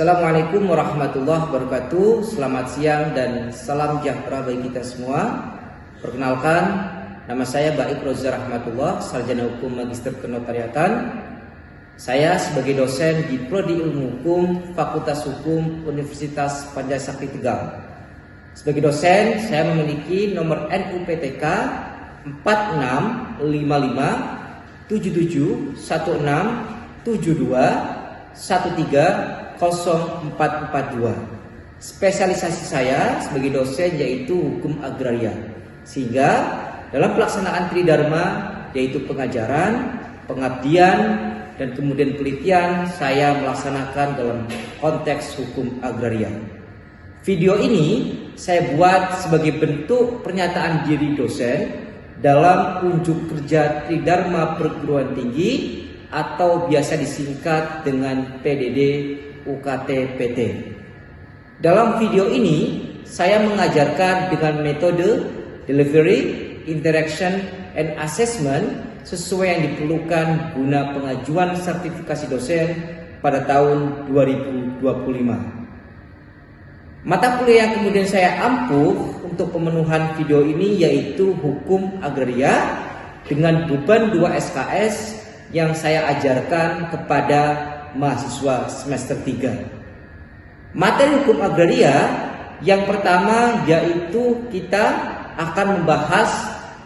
Assalamualaikum warahmatullahi wabarakatuh. Selamat siang dan salam sejahtera bagi kita semua. Perkenalkan, nama saya Baik Roza Rahmatullah, Sarjana Hukum Magister Kenotariatan. Saya sebagai dosen di Prodi Ilmu Hukum Fakultas Hukum Universitas Pancasakti Tegal. Sebagai dosen, saya memiliki nomor NUPTK 4655 77 16 72 130442. Spesialisasi saya sebagai dosen yaitu hukum agraria. Sehingga dalam pelaksanaan tridharma yaitu pengajaran, pengabdian, dan kemudian penelitian saya melaksanakan dalam konteks hukum agraria. Video ini saya buat sebagai bentuk pernyataan diri dosen dalam unjuk kerja tridharma perguruan tinggi atau biasa disingkat dengan PDD UKT PT. Dalam video ini saya mengajarkan dengan metode delivery, interaction, and assessment sesuai yang diperlukan guna pengajuan sertifikasi dosen pada tahun 2025. Mata kuliah yang kemudian saya ampuh untuk pemenuhan video ini yaitu hukum agraria dengan beban 2 SKS yang saya ajarkan kepada mahasiswa semester 3. Materi hukum agraria yang pertama yaitu kita akan membahas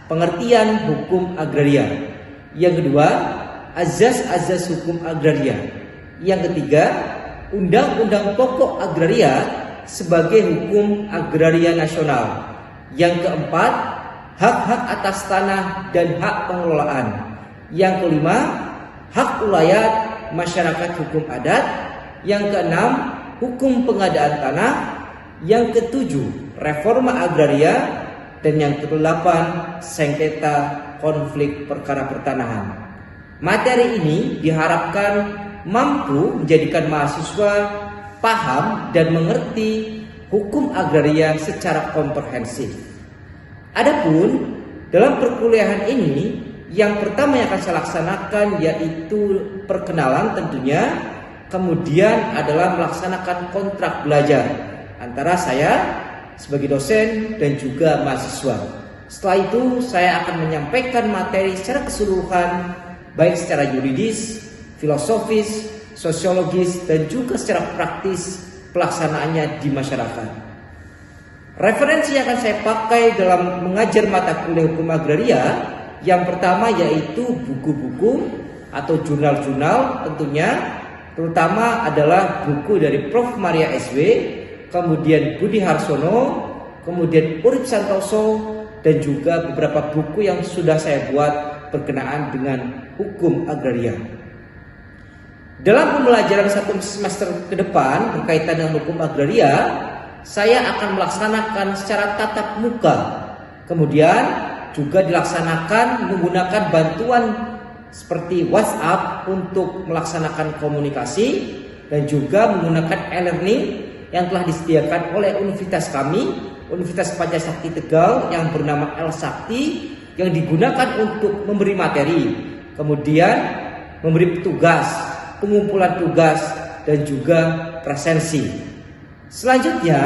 pengertian hukum agraria. Yang kedua, azas-azas hukum agraria. Yang ketiga, undang-undang pokok agraria sebagai hukum agraria nasional. Yang keempat, hak-hak atas tanah dan hak pengelolaan. Yang kelima, hak ulayat masyarakat hukum adat. Yang keenam, hukum pengadaan tanah. Yang ketujuh, reforma agraria. Dan yang kedelapan, sengketa konflik perkara pertanahan. Materi ini diharapkan mampu menjadikan mahasiswa paham dan mengerti hukum agraria secara komprehensif. Adapun dalam perkuliahan ini, yang pertama yang akan saya laksanakan yaitu perkenalan tentunya, kemudian adalah melaksanakan kontrak belajar antara saya sebagai dosen dan juga mahasiswa. Setelah itu saya akan menyampaikan materi secara keseluruhan, baik secara yuridis, filosofis, sosiologis, dan juga secara praktis pelaksanaannya di masyarakat. Referensi yang akan saya pakai dalam mengajar mata kuliah hukum agraria yang pertama yaitu buku-buku atau jurnal-jurnal tentunya, terutama adalah buku dari Prof. Maria SW, kemudian Budi Harsono, kemudian Urip Santoso, dan juga beberapa buku yang sudah saya buat berkenaan dengan hukum agraria. Dalam pembelajaran satu semester ke depan berkaitan dengan hukum agraria, saya akan melaksanakan secara tatap muka, kemudian juga dilaksanakan menggunakan bantuan seperti WhatsApp untuk melaksanakan komunikasi dan juga menggunakan e-learning yang telah disediakan oleh universitas kami, Universitas Pancasakti Tegal yang bernama L-Sakti, yang digunakan untuk memberi materi, kemudian memberi tugas, pengumpulan tugas, dan juga presensi. Selanjutnya,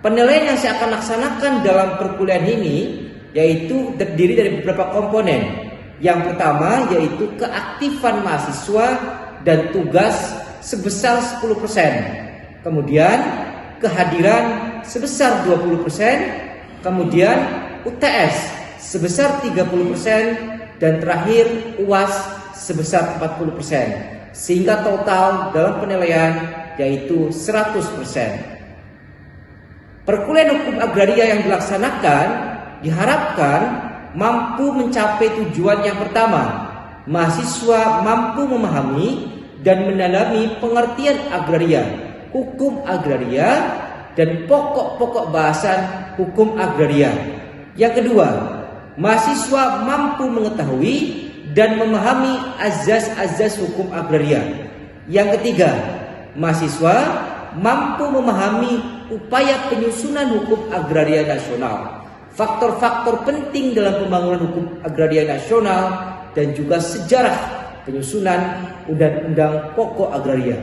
penilaian yang saya akan laksanakan dalam perkuliahan ini yaitu terdiri dari beberapa komponen. Yang pertama yaitu keaktifan mahasiswa dan tugas sebesar 10%. Kemudian kehadiran sebesar 20%. Kemudian UTS sebesar 30%. Dan terakhir UAS sebesar 40%. Sehingga total dalam penilaian yaitu 100%. Perkuliahan hukum agraria yang dilaksanakan diharapkan mampu mencapai tujuan yang pertama. Mahasiswa mampu memahami dan mendalami pengertian agraria, hukum agraria, dan pokok-pokok bahasan hukum agraria. Yang kedua, mahasiswa mampu mengetahui dan memahami azas-azas hukum agraria. Yang ketiga, mahasiswa mampu memahami upaya penyusunan hukum agraria nasional, faktor-faktor penting dalam pembangunan hukum agraria nasional, dan juga sejarah penyusunan undang-undang pokok agraria.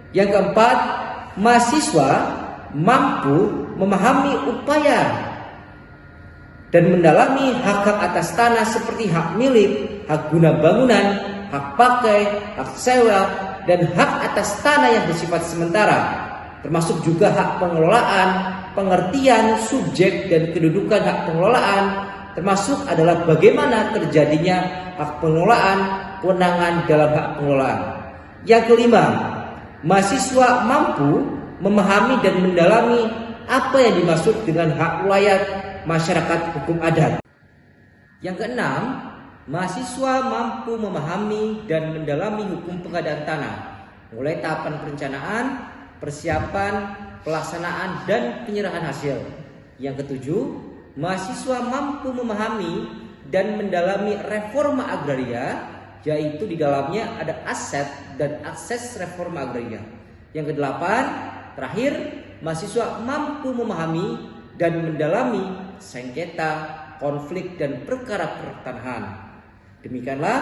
Yang keempat, mahasiswa mampu memahami upaya dan mendalami hak-hak atas tanah seperti hak milik, hak guna bangunan, hak pakai, hak sewa, dan hak atas tanah yang bersifat sementara, termasuk juga hak pengelolaan, pengertian, subjek, dan kedudukan hak pengelolaan, termasuk adalah bagaimana terjadinya hak pengelolaan, kewenangan dalam hak pengelolaan. Yang kelima, mahasiswa mampu memahami dan mendalami apa yang dimaksud dengan hak wilayah masyarakat hukum adat. Yang keenam, mahasiswa mampu memahami dan mendalami hukum pengadaan tanah, mulai tahapan perencanaan, persiapan, pelaksanaan, dan penyerahan hasil. Yang ketujuh, mahasiswa mampu memahami dan mendalami reforma agraria, yaitu di dalamnya ada aset dan akses reforma agraria. Yang kedelapan, terakhir, mahasiswa mampu memahami dan mendalami sengketa, konflik, dan perkara pertanahan. Demikianlah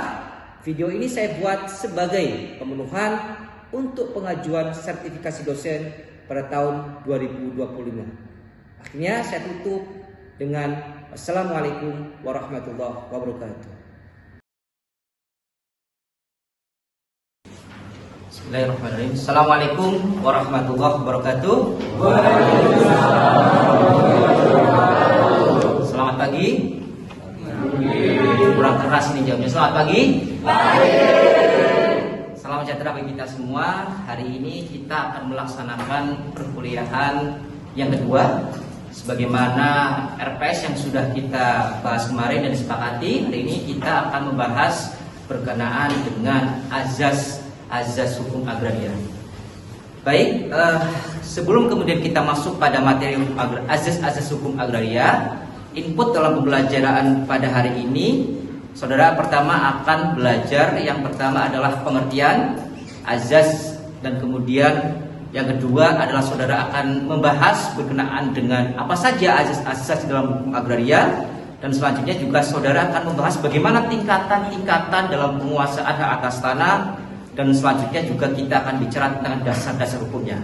video ini saya buat sebagai pemenuhan untuk pengajuan sertifikasi dosen pada tahun 2025. Akhirnya saya tutup dengan Assalamualaikum warahmatullahi wabarakatuh. Bismillahirrahmanirrahim. Assalamualaikum warahmatullahi wabarakatuh. Selamat pagi. Kurang keras ini jawabnya. Selamat pagi. Salam sejahtera bagi kita semua. Hari ini kita akan melaksanakan perkuliahan yang kedua. Sebagaimana RPS yang sudah kita bahas kemarin dan disepakati, hari ini kita akan membahas berkenaan dengan azas hukum agraria. Baik, sebelum kemudian kita masuk pada materi azas hukum agraria, input dalam pembelajaran pada hari ini, saudara pertama akan belajar yang pertama adalah pengertian azas, dan kemudian yang kedua adalah saudara akan membahas berkenaan dengan apa saja azas dalam hukum agraria, dan selanjutnya juga saudara akan membahas bagaimana tingkatan-tingkatan dalam penguasaan hak atas tanah, dan selanjutnya juga kita akan bicara tentang dasar-dasar hukumnya.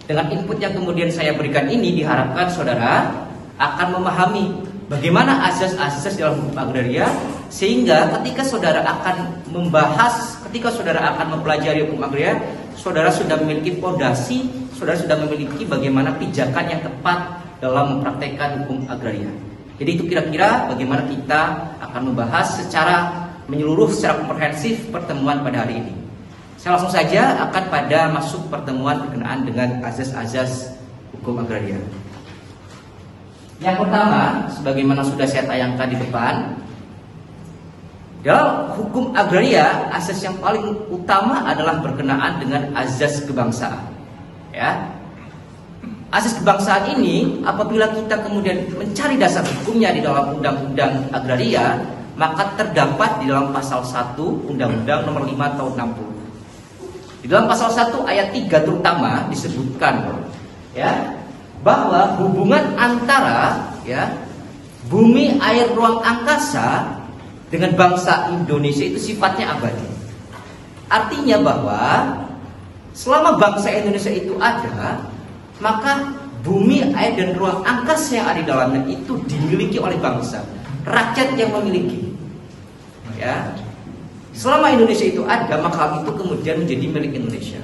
Dengan input yang kemudian saya berikan ini diharapkan saudara akan memahami bagaimana azas-azas dalam hukum agraria, sehingga ketika saudara akan mempelajari hukum agraria, saudara sudah memiliki fondasi, saudara sudah memiliki bagaimana pijakan yang tepat dalam mempraktekkan hukum agraria. Jadi itu kira-kira bagaimana kita akan membahas secara menyeluruh, secara komprehensif pertemuan pada hari ini. Saya langsung saja akan pada masuk pertemuan berkenaan dengan azas-azas hukum agraria. Yang pertama, sebagaimana sudah saya tayangkan di depan, dalam hukum agraria, azas yang paling utama adalah berkenaan dengan azas kebangsaan. Ya, azas kebangsaan ini, apabila kita kemudian mencari dasar hukumnya di dalam Undang-Undang Agraria, maka terdapat di dalam pasal 1 Undang-Undang Nomor 5 Tahun 60. Di dalam pasal 1 ayat 3 terutama disebutkan, ya, bahwa hubungan antara bumi, air, ruang angkasa dengan bangsa Indonesia itu sifatnya abadi. Artinya bahwa selama bangsa Indonesia itu ada, maka bumi, air, dan ruang angkasa yang ada di dalamnya itu dimiliki oleh bangsa, rakyat yang memiliki. Ya, selama Indonesia itu ada, maka hal itu kemudian menjadi milik Indonesia.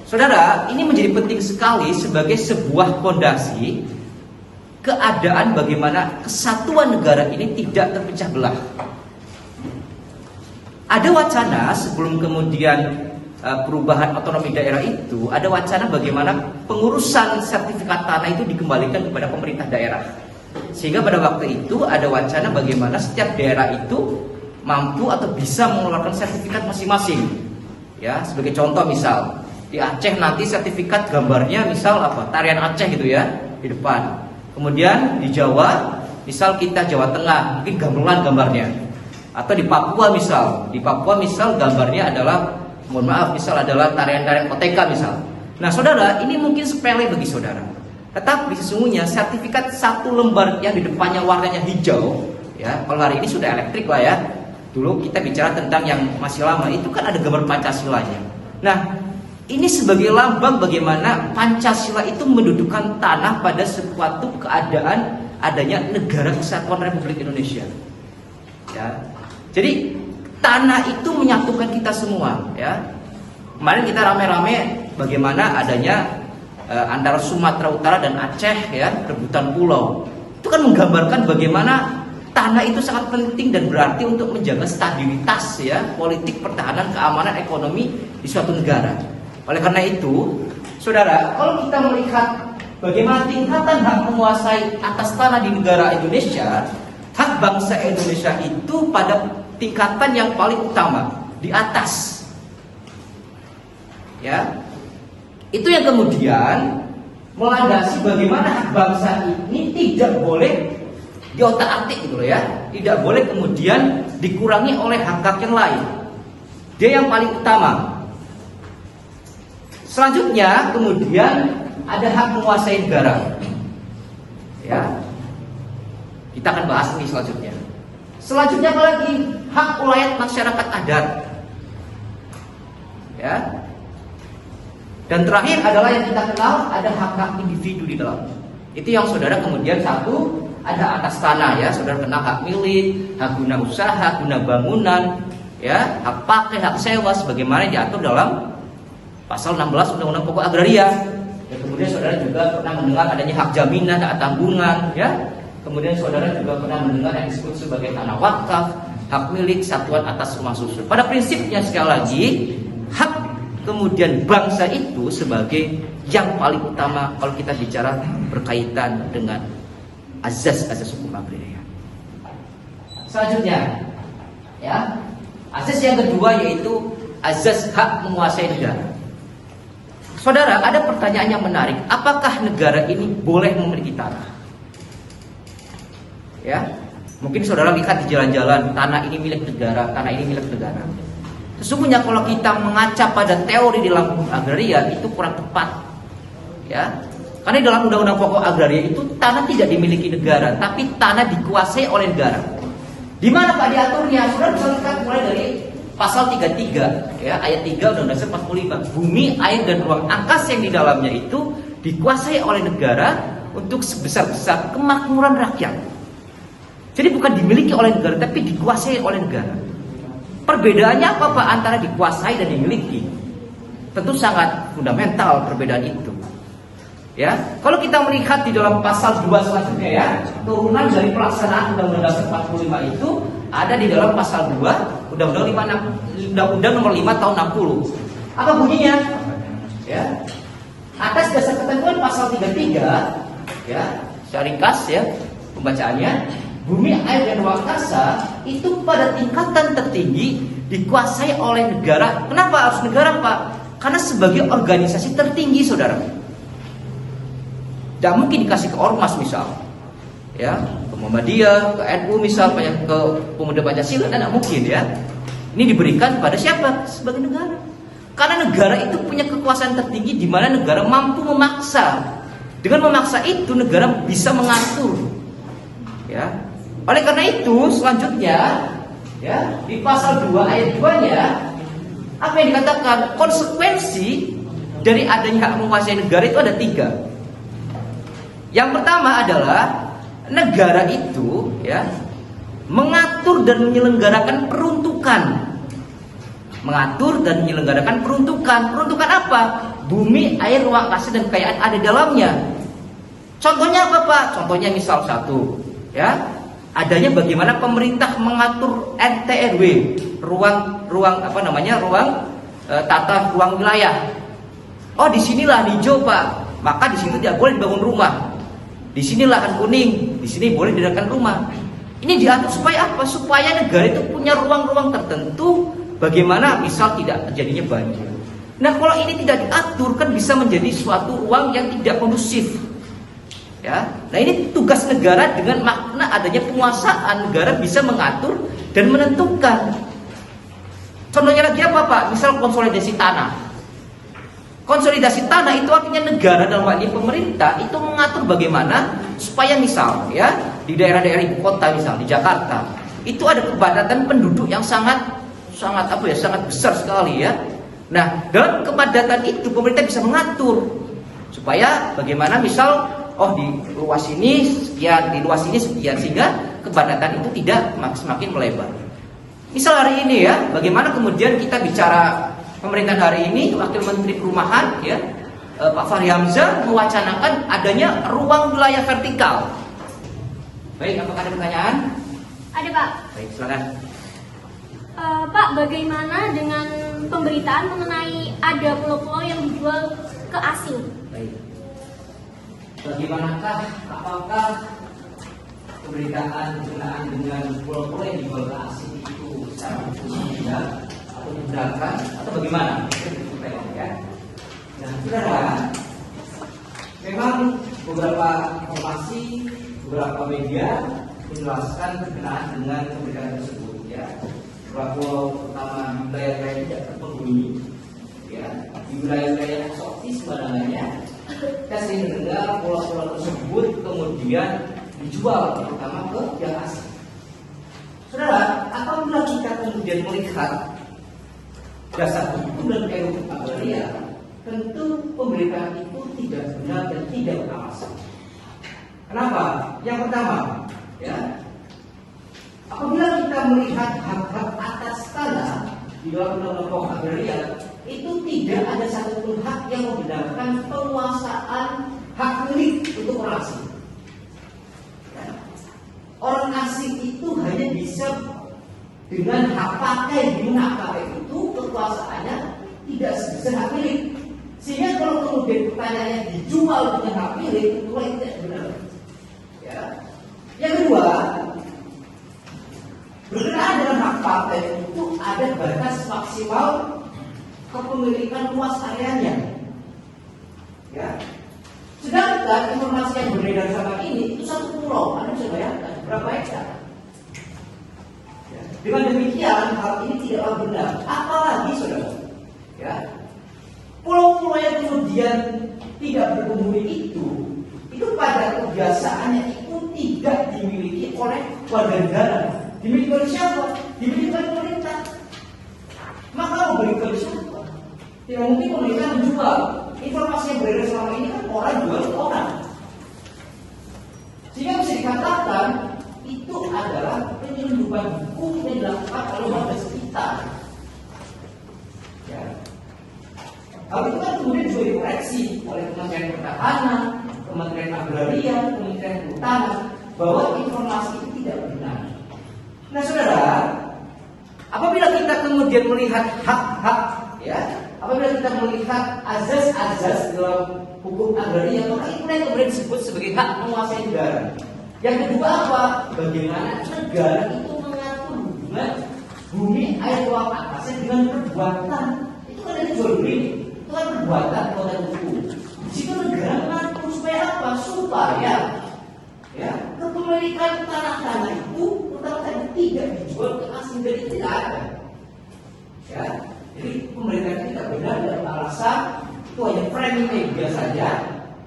Saudara, ini menjadi penting sekali sebagai sebuah fondasi keadaan bagaimana kesatuan negara ini tidak terpecah belah. Ada wacana sebelum kemudian perubahan otonomi daerah itu, ada wacana bagaimana pengurusan sertifikat tanah itu dikembalikan kepada pemerintah daerah. Sehingga pada waktu itu ada wacana bagaimana setiap daerah itu mampu atau bisa mengeluarkan sertifikat masing-masing. Ya, sebagai contoh misal di Aceh nanti sertifikat gambarnya misal apa? Tarian Aceh gitu ya di depan. Kemudian di Jawa, misal kita Jawa Tengah, mungkin gamelan gambarnya. Atau di Papua misal gambarnya adalah, mohon maaf, misal adalah tarian-tarian OTK misal. Nah saudara, ini mungkin sepele bagi saudara. Tetapi sesungguhnya sertifikat satu lembar yang di depannya warnanya hijau, ya, kalau hari ini sudah elektrik lah ya. Dulu kita bicara tentang yang masih lama, itu kan ada gambar Pancasilanya. Nah, ini sebagai lambang bagaimana Pancasila itu mendudukan tanah pada suatu keadaan adanya negara kesatuan Republik Indonesia. Ya. Jadi tanah itu menyatukan kita semua. Ya. Kemarin kita rame-rame bagaimana adanya antara Sumatera Utara dan Aceh, ya, rebutan pulau. Itu kan menggambarkan bagaimana tanah itu sangat penting dan berarti untuk menjaga stabilitas, ya, politik, pertahanan, keamanan, ekonomi di suatu negara. Oleh karena itu, saudara, kalau kita melihat bagaimana tingkatan hak menguasai atas tanah di negara Indonesia, hak bangsa Indonesia itu pada tingkatan yang paling utama, di atas. Ya, itu yang kemudian melandasi bagaimana hak bangsa ini tidak boleh diotak-atik gitu loh, ya, tidak boleh kemudian dikurangi oleh hak-hak yang lain. Dia yang paling utama. Selanjutnya kemudian ada hak menguasai negara. Ya, kita akan bahas ini selanjutnya. Selanjutnya apa lagi? Hak ulayat masyarakat adat. Ya. Dan terakhir adalah yang kita kenal ada hak-hak individu di dalam. Itu yang saudara kemudian satu ada atas tanah, ya, saudara kenal hak milik, hak guna usaha, hak guna bangunan, ya, hak pakai, hak sewa sebagaimana yang diatur dalam pasal 16 Undang-Undang Pokok Agraria. Dan kemudian saudara juga pernah mendengar adanya hak jaminan, hak tanggungan, ya. Kemudian saudara juga pernah mendengar yang disebut sebagai tanah wakaf, hak milik satuan atas rumah susun. Pada prinsipnya sekali lagi, hak kemudian bangsa itu sebagai yang paling utama kalau kita bicara berkaitan dengan azas-azas hukum agraria. Selanjutnya, ya, azas yang kedua yaitu azas hak menguasai negara. Saudara, ada pertanyaan yang menarik. Apakah negara ini boleh memiliki tanah? Ya, mungkin saudara lihat di jalan-jalan, tanah ini milik negara, tanah ini milik negara. Sesungguhnya kalau kita mengaca pada teori di dalam hukum agraria itu kurang tepat, ya. Karena di dalam Undang-Undang Pokok Agraria itu tanah tidak dimiliki negara, tapi tanah dikuasai oleh negara. Di mana Pak diaturnya? Saudara bisa lihat mulai dari pasal 33, ya, ayat 3 Undang-Undang Dasar 45. Bumi, air dan ruang angkasa yang di dalamnya itu dikuasai oleh negara untuk sebesar-besar kemakmuran rakyat. Jadi bukan dimiliki oleh negara, tapi dikuasai oleh negara. Perbedaannya apa Pak antara dikuasai dan dimiliki? Tentu sangat fundamental perbedaan itu. Ya, kalau kita melihat di dalam pasal 2 selanjutnya, ya, turunan dari pelaksanaan Undang-Undang Dasar 45 itu ada di dalam pasal 2 Undang-Undang Nomor 5 Tahun 60. Apa bunyinya? Ya. Atas dasar ketentuan pasal 33, ya, secara ringkas, ya, pembacaannya, bumi, air dan ruang angkasa itu pada tingkatan tertinggi dikuasai oleh negara. Kenapa harus negara, Pak? Karena sebagai organisasi tertinggi, saudara. Tidak mungkin dikasih ke ormas misal, ya, ke Muhammadiyah, ke NU misal, ke Pemuda Pancasila, tidak mungkin, ya. Ini diberikan pada siapa? Sebagai negara. Karena negara itu punya kekuasaan tertinggi di mana negara mampu memaksa. Dengan memaksa itu negara bisa mengatur, ya. Oleh karena itu selanjutnya, ya, di pasal 2 ayat 2-nya apa yang dikatakan? Konsekuensi dari adanya hak menguasai negara itu ada 3. Yang pertama adalah negara itu, ya, mengatur dan menyelenggarakan peruntukan. Mengatur dan menyelenggarakan peruntukan. Peruntukan apa? Bumi, air, ruang angkasa dan kekayaan ada di dalamnya. Contohnya apa, Pak? Contohnya misal satu, ya, adanya bagaimana pemerintah mengatur RT/RW, ruang tata ruang wilayah. Oh, disinilah hijau, Pak. Maka di situ tidak boleh dibangun rumah. Di sini lahan kuning, di sini boleh didirikan rumah. Ini diatur supaya apa? Supaya negara itu punya ruang-ruang tertentu bagaimana misal tidak terjadinya banjir. Nah, kalau ini tidak diatur kan bisa menjadi suatu ruang yang tidak kondusif. Ya. Nah, ini tugas negara dengan makna adanya penguasaan, negara bisa mengatur dan menentukan. Contohnya lagi apa, Pak? Misal konsolidasi tanah. Konsolidasi tanah itu artinya negara dalam hal ini pemerintah itu mengatur bagaimana supaya misal, ya, di daerah-daerah ibu kota misal di Jakarta itu ada kepadatan penduduk yang sangat besar sekali, ya. Nah, dalam kepadatan itu pemerintah bisa mengatur supaya bagaimana misal di luas ini sekian, di luas ini sekian, sehingga kepadatan itu tidak semakin melebar. Misal hari ini ya, bagaimana kemudian kita bicara pemerintahan hari ini, Wakil Menteri Perumahan ya, Pak Fahri Hamzah mewacanakan adanya ruang wilayah vertikal. Baik, apakah ada pertanyaan? Ada, Pak. Baik, silakan. Pak, bagaimana dengan pemberitaan mengenai ada pulau-pulau yang dijual ke asing? Baik. Bagaimanakah, apakah pemberitaan berkenaan dengan pulau-pulau yang dijual ke asing itu secara hukum tidak atau dibenarkan atau bagaimana? Ya. Nah, saudara, memang beberapa informasi, beberapa media menjelaskan berkenaan dengan pemberitaan tersebut, ya. Pulau pertama di wilayah-wilayah tidak terpenghuni, ya, di wilayah-wilayah eksotis pandangannya. Kita sering mendengar pulau-pulau tersebut kemudian dijual terutama ke yang asing. Saudara, apabila kita kemudian melihat dasar hukum dan hukum agraria, tentu pemberitaan itu tidak benar dan tidak beralasan. Kenapa? Yang pertama, ya, apabila kita melihat hak-hak atas tanah di dalam undang-undang pokok agraria, itu tidak ada satupun hak yang membenarkan penguasaan hak milik untuk orang asing. Orang asing itu hanya bisa dengan hak pakai, di mana hak pakai itu kekuasaannya tidak sebesar hak milik. Sehingga kalau kemudian pertanyaannya dijual dengan hak milik, itu tidak benar. Ya. Yang kedua, berkenaan dengan hak pakai itu ada batas maksimal kepemilikan luas areanya. Ya. Sedangkan informasi yang beredar sama ini itu satu pulau, Anda bisa bayangkan berapa hektar. Ya. Dengan demikian hal ini tidaklah benar. Apalagi saudara, ya, pulau-pulau yang kemudian tidak berpenghuni itu pada kebiasaannya itu tidak dimiliki oleh warga negara. Dimiliki oleh siapa? Dimiliki oleh pemerintah. Maka mau beli ke siapa? Tidak mungkin pemerintah menjual. Informasi yang beredar selama ini kan orang jual ke orang. Sehingga bisa dikatakan itu adalah penyelundupan hukum yang dilakukan oleh warga sekitar. Ya. Hal itu kan kemudian juga dikoreksi oleh Kementerian Pertahanan, Kementerian Agraria, Kementerian Kehutanan bahwa informasi itu tidak benar. Nah, saudara, apabila kita kemudian melihat hak-hak, ya, apabila kita melihat azas-azas dalam hukum agraria, maka itu yang kemudian disebut sebagai hak menguasai negara. Yang kedua apa? Bagaimana negara itu mengatur hubungan bumi, air, ruang, atasnya dengan perbuatan. Itu kan ada jual beli, itu kan perbuatan hukum. Di situ negara mengatur supaya apa? Supaya ya, kepemilikan tanah-tanah itu terutama tidak dijual ke asing, dan itu tidak ada. Ya, jadi pemerintah tidak benar dalam alasan itu hanya framing media saja.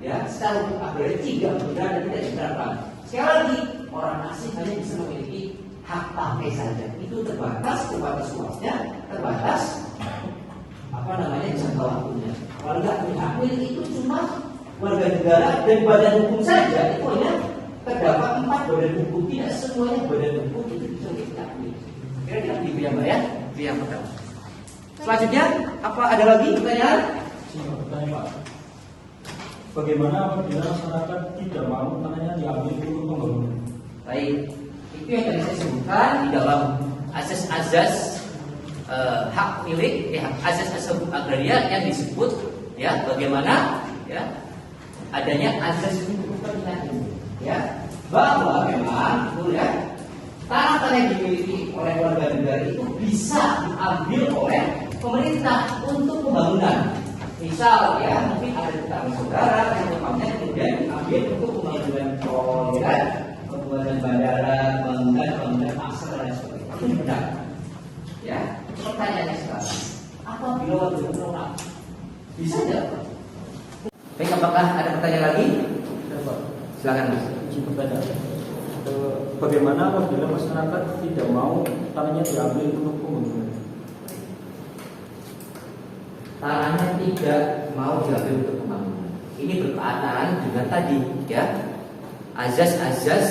Ya, secara hukum agraria tidak benar dan tidak diterapkan. Sekali lagi, orang asing hanya bisa memiliki hak pakai saja. Itu terbatas luasnya, terbatas jangka waktunya. Kalau nggak punya hak milik itu cuma warga negara dan badan hukum saja. Itu hanya terdapat 4 badan hukum, tidak semuanya badan hukum itu bisa diakui. Kira-kira begitu ya, Mbak ya? Itu yang pertama. Selanjutnya, apa ada lagi pertanyaan? Pertanyaan, Pak. Bagaimana apabila masyarakat tidak mau tanahnya diambil untuk pembangunan? Baik, itu yang tadi saya sebutkan di dalam azas-azas hak milik, azas-azas hukum agraria yang disebut, ya, bagaimana, ya, adanya azas hukum permintaan, ya, bahwa memang, ya, tanah-tanah yang dimiliki oleh warga negara itu bisa diambil oleh pemerintah untuk pembangunan. Misal, ya, mungkin ada tetangga saudara yang rumahnya kemudian diambil untuk pembangunan tol, ya, pembangunan bandara, pembangunan pasar dan sebagainya. Itu benar. Ya, pertanyaannya sekarang, apabila warga menolak, bisa tidak? Baik, apakah ada pertanyaan lagi? Silakan, Mas. Bagaimana apabila masyarakat tidak mau tanahnya diambil untuk pembangunan? tanahnya tidak mau diambil untuk pembangunan. Ini berkaitan dengan tadi ya, azas-azas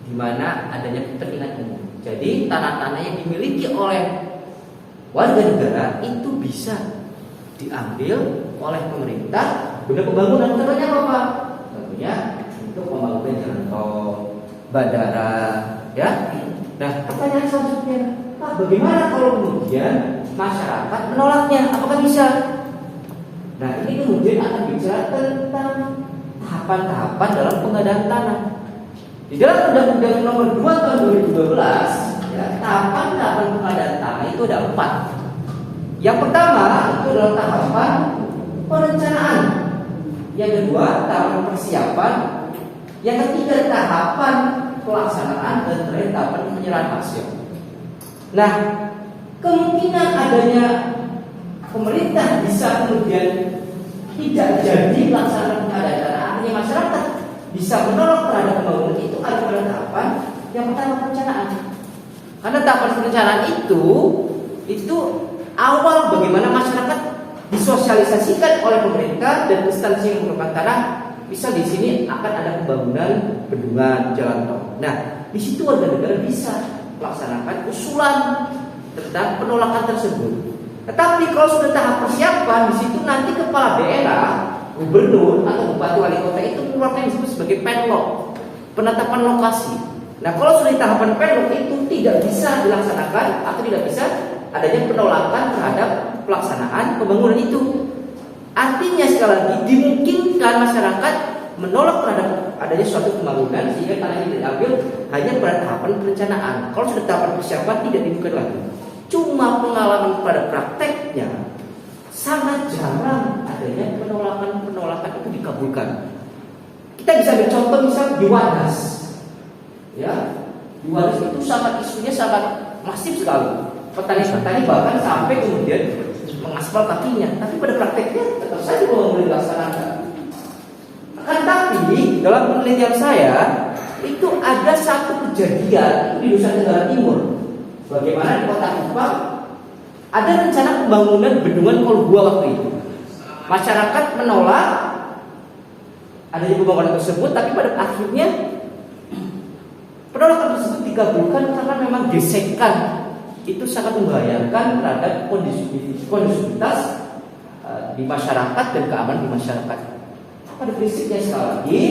di mana adanya kepentingan umum. Jadi tanah-tanah yang dimiliki oleh warga negara itu bisa diambil oleh pemerintah guna pembangunan. Contohnya apa? Tentunya untuk pembangunan jalan tol, bandara, ya. Nah, pertanyaan selanjutnya, Pak, bagaimana kalau kemudian masyarakat menolaknya? Apakah bisa? Nah, ini kemudian akan bicara tentang tahapan-tahapan dalam pengadaan tanah. Di dalam Undang-Undang Nomor 2 Tahun 2012, ya, tahapan-tahapan pengadaan tanah itu ada 4. Yang pertama itu adalah tahapan perencanaan. Yang kedua, tahapan persiapan. Yang ketiga, tahapan pelaksanaan, dan terakhir tahapan penyerahan hasil. Nah, kemungkinan adanya pemerintah bisa kemudian tidak jadi melaksanakan pengadaan tanah, artinya masyarakat bisa menolak terhadap pembangunan itu ada pada tahapan yang pertama, perencanaan. Karena tahapan perencanaan itu awal bagaimana masyarakat disosialisasikan oleh pemerintah dan instansi yang mengelola tanah. Bisa di sini akan ada pembangunan bendungan, jalan tol. Nah, di situ warga negara bisa melaksanakan usulan tentang penolakan tersebut. Tetapi kalau sudah tahap persiapan, di situ nanti kepala daerah, gubernur atau bupati wali kota itu mengeluarkan yang disebut sebagai penlok, penetapan lokasi. Nah, kalau sudah di tahapan penlok itu tidak bisa dilaksanakan atau tidak bisa adanya penolakan terhadap pelaksanaan pembangunan itu. Artinya sekali lagi dimungkinkan masyarakat menolak terhadap adanya suatu pembangunan sehingga tanah ini diambil hanya pada tahapan perencanaan. Kalau sudah tahapan persiapan tidak dimungkinkan lagi. Cuma pengalaman pada prakteknya sangat jarang adanya penolakan itu dikabulkan. Kita bisa ambil contoh misal di Wadas, ya, di Wadas itu isunya sangat masif sekali. Petani-petani bahkan sampai kemudian mengaspal kakinya, tapi pada prakteknya tetap saja belum boleh dilaksanakan. Akan tapi dalam penelitian saya itu ada satu kejadian di Nusa Tenggara Timur, bagaimana di Kota Kupang ada rencana pembangunan bendungan Kolgua waktu itu. Masyarakat menolak adanya pembangunan tersebut, tapi pada akhirnya penolakan tersebut dikabulkan karena memang gesekan itu sangat membahayakan terhadap kondisivitas di masyarakat dan keamanan di masyarakat. Pada prinsipnya sekali lagi,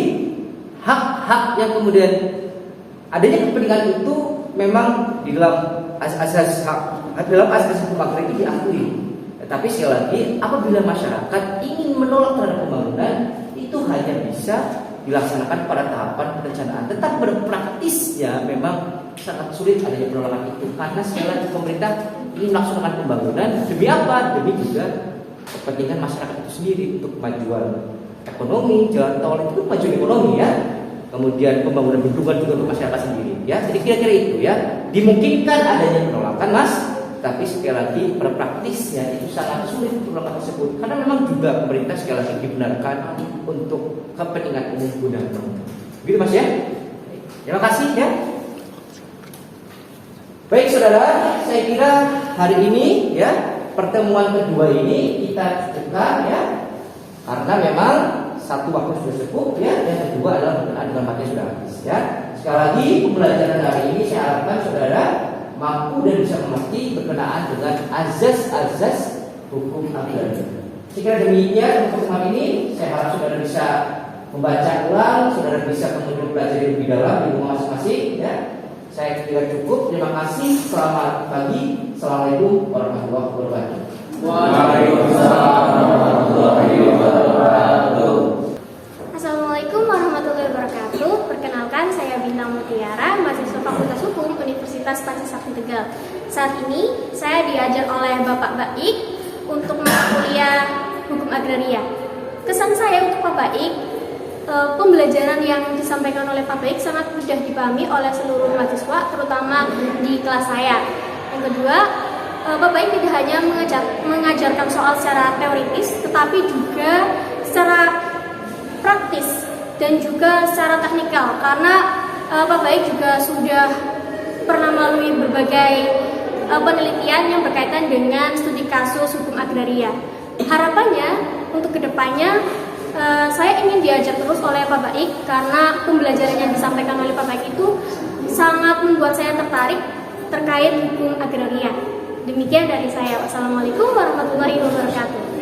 hak-hak yang kemudian adanya kepentingan itu memang di dalam asas hukum agraria itu diakui. Tetapi sekali lagi, apabila masyarakat ingin menolak terhadap pembangunan, itu hanya bisa dilaksanakan pada tahapan perencanaan. Tetapi pada praktisnya memang sangat sulit adanya penolakan itu, karena sekali lagi pemerintah ingin melaksanakan pembangunan demi apa? Demi juga kepentingan masyarakat itu sendiri, untuk kemajuan ekonomi. Jalan tol itu kemajuan ekonomi, ya. Kemudian pembangunan bendungan juga untuk masyarakat sendiri, ya. Jadi kira-kira itu, ya. Dimungkinkan adanya penolakan, Mas, tapi sekali lagi pada praktisnya itu sangat sulit penolakan tersebut, karena memang juga pemerintah sekali lagi dibenarkan untuk kepentingan umum guna pembangunan. Begitu, Mas, ya. Terima kasih, ya. Baik saudara, saya kira hari ini, ya, pertemuan kedua ini kita cukupkan, ya, karena memang satu waktu sudah cukup, ya. Yang kedua adalah berkenaan dengan materi sudah habis, ya. Sekali lagi pembelajaran hari ini saya harapkan saudara mampu dan bisa mengerti berkenaan dengan azas-azas hukum agraria. Saya kira demikian untuk pertemuan ini. Saya harap saudara bisa membaca ulang, saudara bisa kemudian belajar lebih dalam di rumah masing-masing, ya. Saya kira cukup. Terima kasih. Selamat pagi. Assalamualaikum warahmatullahi wabarakatuh. Waalaikumsalam warahmatullahi wabarakatuh. Assalamualaikum warahmatullahi wabarakatuh. Perkenalkan, saya Bintang Mutiara, mahasiswa Fakultas Hukum Universitas Pancasila Tegal. Saat ini saya diajar oleh Bapak Baik untuk mata kuliah Hukum Agraria. Kesan saya untuk Pak Baik, pembelajaran yang disampaikan oleh Pak Baik sangat mudah dipahami oleh seluruh mahasiswa, terutama di kelas saya. Yang kedua, Pak Baik tidak hanya mengajarkan soal secara teoritis, tetapi juga secara praktis dan juga secara teknikal, karena Pak Baik juga sudah pernah melalui berbagai penelitian yang berkaitan dengan studi kasus hukum agraria. Harapannya untuk kedepannya saya ingin diajar terus oleh Pak Baik karena pembelajaran yang disampaikan oleh Pak Baik itu sangat membuat saya tertarik terkait hukum agraria. Demikian dari saya. Wassalamualaikum warahmatullahi wabarakatuh.